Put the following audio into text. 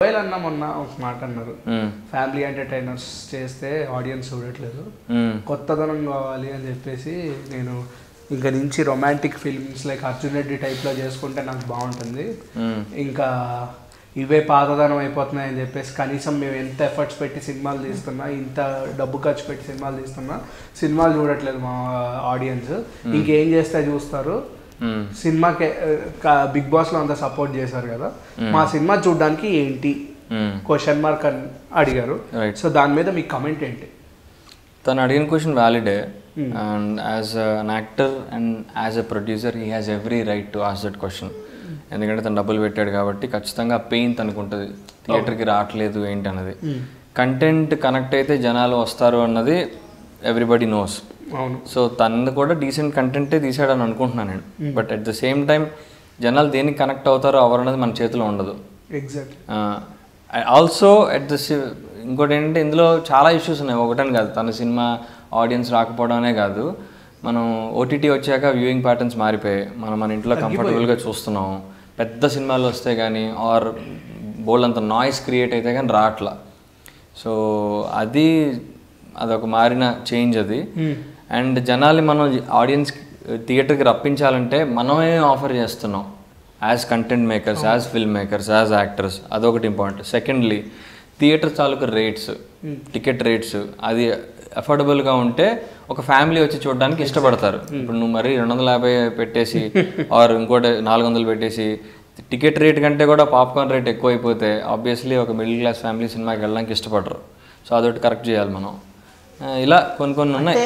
Mobile అన్న మొన్న ఒక మాట అన్నారు, ఫ్యామిలీ ఎంటర్టైనర్స్ చేస్తే ఆడియన్స్ చూడట్లేదు, కొత్తదనం కావాలి అని చెప్పేసి నేను ఇంకా నుంచి romantic films like Arjun Reddy టైప్లో చేసుకుంటే నాకు బాగుంటుంది, ఇంకా ఇవే పాతదనం అయిపోతున్నాయి అని చెప్పేసి కనీసం మేము ఎంత ఎఫర్ట్స్ పెట్టి సినిమాలు తీస్తున్నా, ఇంత డబ్బు ఖర్చు పెట్టి సినిమాలు తీస్తున్నా సినిమాలు చూడట్లేదు మా ఆడియన్స్, ఇంకేం చేస్తే చూస్తారు, సినిమాకి బిగ్ బాస్ లో అంతా సపోర్ట్ చేశారు కదా, మా సినిమా చూడడానికి ఏంటి క్వశ్చన్ మార్క్ అని అడిగారు. సో దాని మీద మీ కమెంట్ ఏంటి? తను అడిగిన క్వశ్చన్ వ్యాలిడే, and as an actor and as a producer he has every right to ask that question. ఎందుకంటే తను డబ్బులు పెట్టాడు కాబట్టి ఖచ్చితంగా పెయిన్ తనకు ఉంటుంది, థియేటర్కి రావట్లేదు ఏంటి అన్నది. కంటెంట్ కనెక్ట్ అయితే జనాలు వస్తారు అన్నది ఎవ్రీబడి నోస్. సో తను కూడా డీసెంట్ కంటెంటే తీసాడని అనుకుంటున్నాను నేను. But at the same time జనాలు దేనికి కనెక్ట్ అవుతారో ఎవరన్నది మన చేతిలో ఉండదు. ఎగ్జాక్ట్లీ. ఆల్సో ఇంకోటి ఏంటంటే ఇందులో చాలా ఇష్యూస్ ఉన్నాయి, ఒకటని కాదు. తన సినిమా ఆడియన్స్ రాకపోవడమే కాదు, మనం ఓటీటీ వచ్చాక వ్యూయింగ్ ప్యాటర్న్స్ మారిపోయాయి, మన ఇంట్లో కంఫర్టబుల్గా చూస్తున్నాం. పెద్ద సినిమాలు వస్తే కానీ ఆర్ బోల్డ్ అంత నాయిస్ క్రియేట్ అయితే కానీ రావట్లా. సో అదొక మారిన చేంజ్ అది. అండ్ జనాల్ని మనం ఆడియన్స్ థియేటర్కి రప్పించాలంటే మనమే ఆఫర్ చేస్తున్నాం as content makers, as film makers, as actors. అదొకటి ఇంపార్టెంట్. సెకండ్లీ థియేటర్ తాలూకు రేట్స్, టికెట్ రేట్స్ అది అఫోర్డబుల్గా ఉంటే ఒక ఫ్యామిలీ వచ్చి చూడడానికి ఇష్టపడతారు. ఇప్పుడు నువ్వు మరి 250 పెట్టేసి ఆర్ ఇంకోటి 400 పెట్టేసి టికెట్ రేట్ కంటే కూడా పాప్కార్న్ రేట్ ఎక్కువైపోతే ఆబ్వియస్లీ ఒక మిడిల్ క్లాస్ ఫ్యామిలీ సినిమాకి వెళ్ళడానికి ఇష్టపడరు. సో అదొకటి కరెక్ట్ చేయాలి మనం. ఇలా కొన్ని ఉన్నాయి.